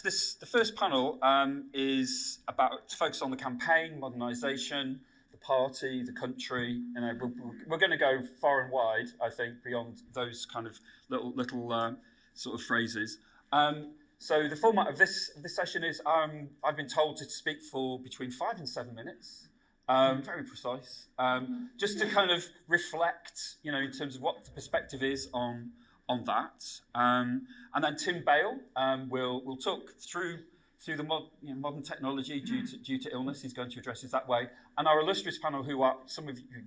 yes, the first panel is about focus on the campaign, modernisation, the party, the country. You know, we're going to go far and wide, I think, beyond those kind of little sort of phrases. So the format of this session is I've been told to speak for between 5 and 7 minutes. Very precise. Just to kind of reflect, you know, in terms of what the perspective is on that. And then Tim Bale will talk through the modern technology due to illness. He's going to address it that way. And our illustrious panel, who are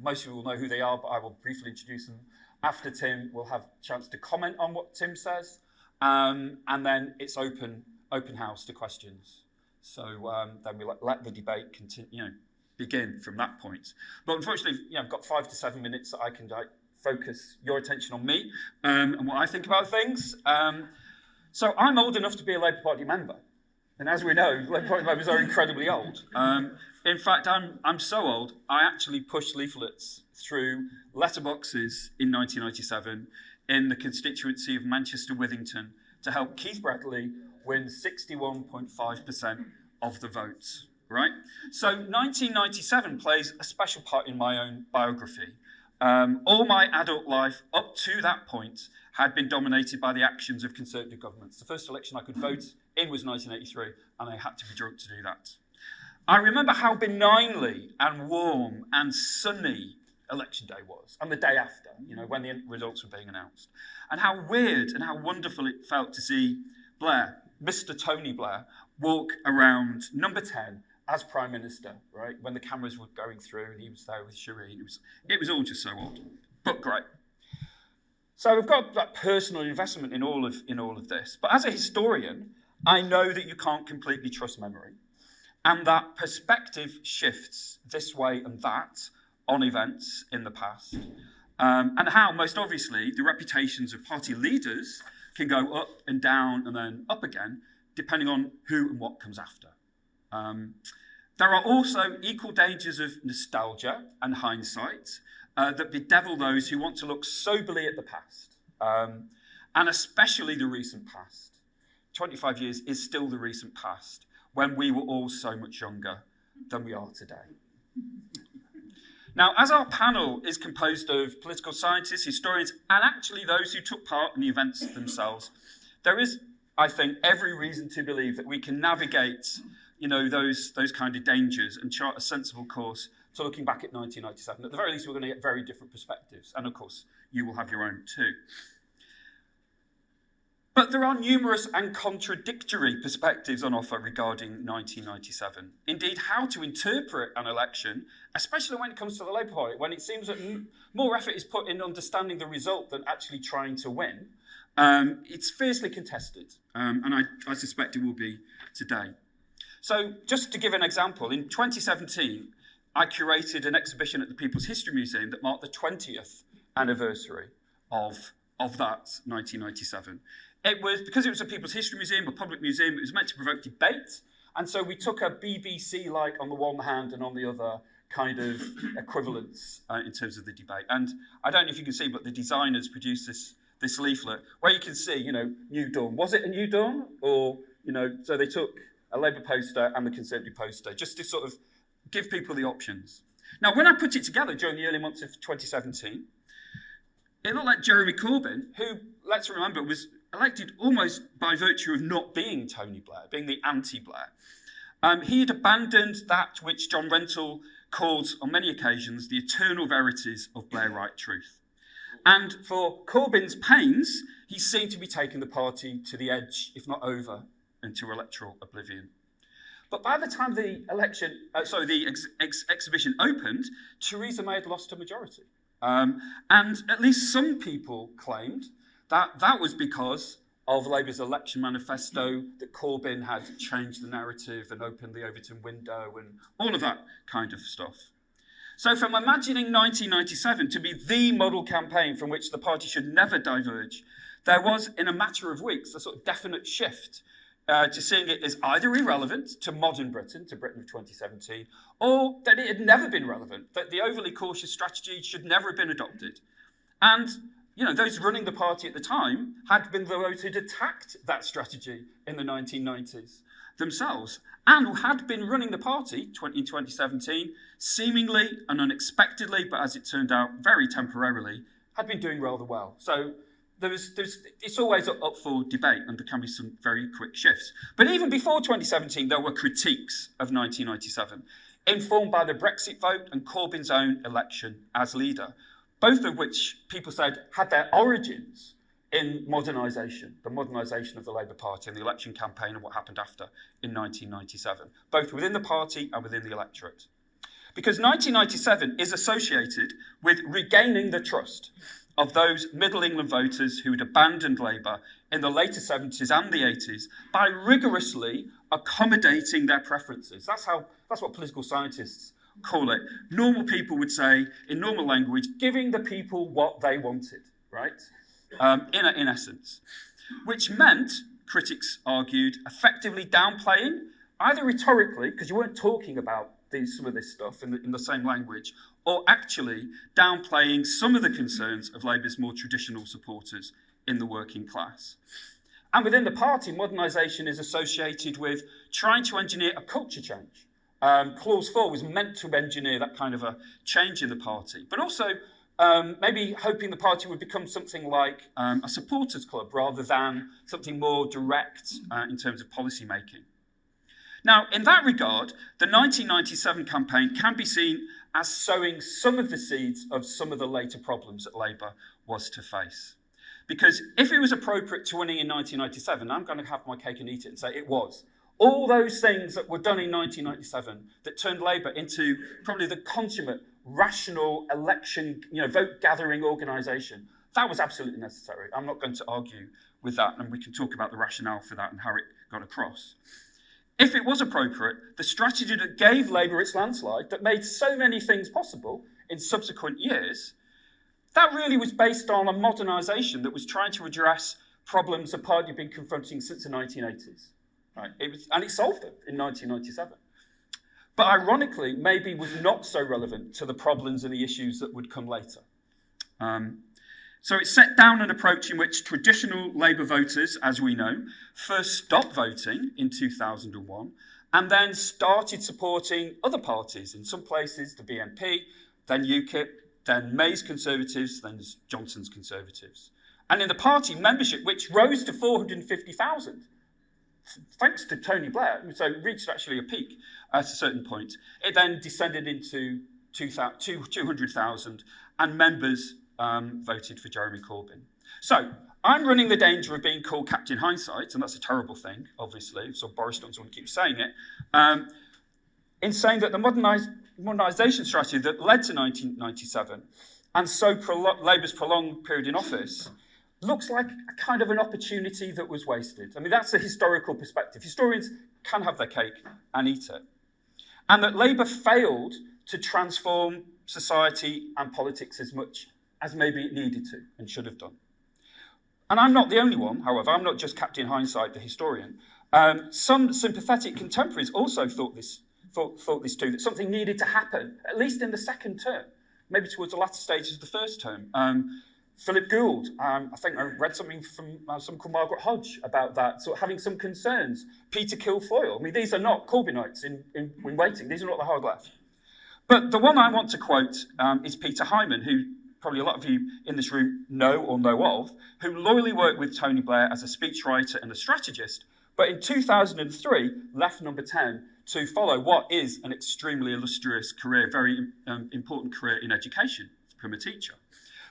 most of you will know who they are, but I will briefly introduce them after Tim. Will have a chance to comment on what Tim says, and then it's open house to questions. So then we let the debate continue, begin from that point. But unfortunately, I've got 5 to 7 minutes that I can focus your attention on me and what I think about things. So I'm old enough to be a Labour Party member. And as we know, Labour Party members are incredibly old. In fact, I'm so old, I actually pushed leaflets through letterboxes in 1997 in the constituency of Manchester Withington to help Keith Bradley win 61.5% of the votes. Right? So 1997 plays a special part in my own biography. All my adult life up to that point had been dominated by the actions of Conservative governments. The first election I could vote in was 1983, and I had to be drunk to do that. I remember how benignly and warm and sunny election day was, and the day after, when the results were being announced, and how weird and how wonderful it felt to see Blair, Mr. Tony Blair, walk around number 10 as Prime Minister, right? When the cameras were going through and he was there with Shireen. It was all just so odd, but great. So we've got that personal investment in all of this. But as a historian, I know that you can't completely trust memory, and that perspective shifts this way and that on events in the past, and how, most obviously, the reputations of party leaders can go up and down and then up again, depending on who and what comes after. There are also equal dangers of nostalgia and hindsight that bedevil those who want to look soberly at the past, and especially the recent past. 25 years is still the recent past, when we were all so much younger than we are today. Now, as our panel is composed of political scientists, historians, and actually those who took part in the events themselves, there is, I think, every reason to believe that we can navigate those kind of dangers and chart a sensible course to looking back at 1997. At the very least, we're going to get very different perspectives. And of course, you will have your own too. But there are numerous and contradictory perspectives on offer regarding 1997. Indeed, how to interpret an election, especially when it comes to the Labour Party, when it seems that more effort is put in understanding the result than actually trying to win, it's fiercely contested. And I suspect it will be today. So just to give an example, in 2017, I curated an exhibition at the People's History Museum that marked the 20th anniversary of that 1997. It was, because it was a People's History Museum, a public museum, it was meant to provoke debate. And so we took a BBC-like on the one hand and on the other kind of equivalence in terms of the debate. And I don't know if you can see, but the designers produced this leaflet where you can see, New Dawn. Was it a New Dawn? Or, so they took a Labour poster and the Conservative poster, just to sort of give people the options. Now, when I put it together during the early months of 2017, it looked like Jeremy Corbyn, who, let's remember, was elected almost by virtue of not being Tony Blair, being the anti-Blair. He had abandoned that which John Rentoul calls, on many occasions, the eternal verities of Blairite truth. And for Corbyn's pains, he seemed to be taking the party to the edge, if not over, into electoral oblivion. But by the time the exhibition opened, Theresa May had lost her majority. And at least some people claimed that was because of Labour's election manifesto, that Corbyn had changed the narrative and opened the Overton window and all of that kind of stuff. So from imagining 1997 to be the model campaign from which the party should never diverge, there was, in a matter of weeks, a sort of definite shift to seeing it as either irrelevant to modern Britain, to Britain of 2017, or that it had never been relevant, that the overly cautious strategy should never have been adopted. And those running the party at the time had been those who'd attacked that strategy in the 1990s themselves and had been running the party in 2017, seemingly and unexpectedly, but as it turned out, very temporarily, had been doing rather well. So it's always up for debate, and there can be some very quick shifts. But even before 2017, there were critiques of 1997, informed by the Brexit vote and Corbyn's own election as leader, both of which people said had their origins in modernisation, the modernisation of the Labour Party and the election campaign and what happened after in 1997, both within the party and within the electorate. Because 1997 is associated with regaining the trust of those Middle England voters who had abandoned Labour in the later 70s and the 80s by rigorously accommodating their preferences. That's what political scientists call it. Normal people would say, in normal language, giving the people what they wanted, right? In essence. Which meant, critics argued, effectively downplaying, either rhetorically, because you weren't talking about some of this stuff in the same language, or actually downplaying some of the concerns of Labour's more traditional supporters in the working class. And within the party, modernisation is associated with trying to engineer a culture change. Clause 4 was meant to engineer that kind of a change in the party, but also maybe hoping the party would become something like a supporters club rather than something more direct in terms of policy making. Now, in that regard, the 1997 campaign can be seen as sowing some of the seeds of some of the later problems that Labour was to face. Because if it was appropriate to winning in 1997, I'm going to have my cake and eat it and say it was. All those things that were done in 1997 that turned Labour into probably the consummate, rational election, vote-gathering organisation, that was absolutely necessary. I'm not going to argue with that, and we can talk about the rationale for that and how it got across. If it was appropriate, the strategy that gave Labour its landslide, that made so many things possible in subsequent years, that really was based on a modernisation that was trying to address problems the party had been confronting since the 1980s. Right? And it solved them in 1997. But ironically, maybe was not so relevant to the problems and the issues that would come later. So it set down an approach in which traditional Labour voters, as we know, first stopped voting in 2001 and then started supporting other parties, in some places the BNP, then UKIP, then May's Conservatives, then Johnson's Conservatives. And in the party, membership, which rose to 450,000, thanks to Tony Blair, so it reached actually a peak at a certain point. It then descended into 200,000, and members voted for Jeremy Corbyn. So I'm running the danger of being called Captain Hindsight, and that's a terrible thing, obviously, so Boris doesn't want to keep saying it, in saying that the modernisation strategy that led to 1997, and so Labour's prolonged period in office, looks like a kind of an opportunity that was wasted. I mean, that's a historical perspective. Historians can have their cake and eat it. And that Labour failed to transform society and politics as much as maybe it needed to and should have done. And I'm not the only one, however. I'm not just Captain Hindsight, the historian. Some sympathetic contemporaries also thought this too, that something needed to happen, at least in the second term, maybe towards the latter stages of the first term. Philip Gould, I think I read something from someone called Margaret Hodge about that, sort of having some concerns. Peter Kilfoyle, I mean, these are not Corbynites in waiting, these are not the hard left. But the one I want to quote is Peter Hyman, who probably a lot of you in this room know or know of, who loyally worked with Tony Blair as a speechwriter and a strategist, but in 2003 left Number 10 to follow what is an extremely illustrious career, very important career in education, to become a teacher.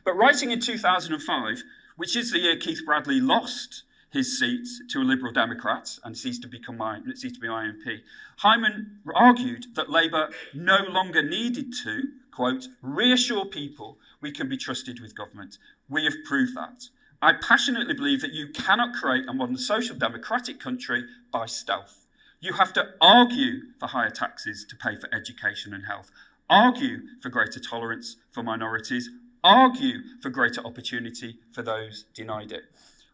But writing in 2005, which is the year Keith Bradley lost his seat to a Liberal Democrat and ceased to be IMP, Hyman argued that Labour no longer needed to, quote, reassure people we can be trusted with government. We have proved that. I passionately believe that you cannot create a modern social democratic country by stealth. You have to argue for higher taxes to pay for education and health, argue for greater tolerance for minorities, argue for greater opportunity for those denied it.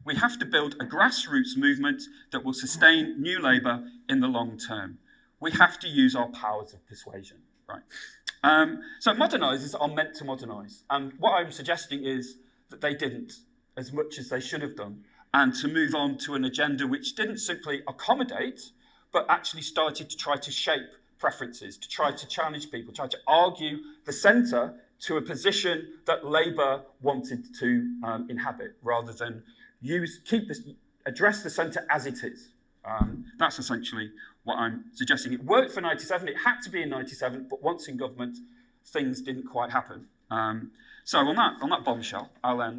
We have to build a grassroots movement that will sustain New Labour in the long term. We have to use our powers of persuasion, right? So modernisers are meant to modernise. And what I'm suggesting is that they didn't as much as they should have done, and to move on to an agenda which didn't simply accommodate, but actually started to try to shape preferences, to try to challenge people, try to argue the centre to a position that Labour wanted to inhabit, rather than address the centre as it is. That's essentially what I'm suggesting. It worked for 97, it had to be in 97, but once in government, things didn't quite happen. So on that bombshell, I'll end.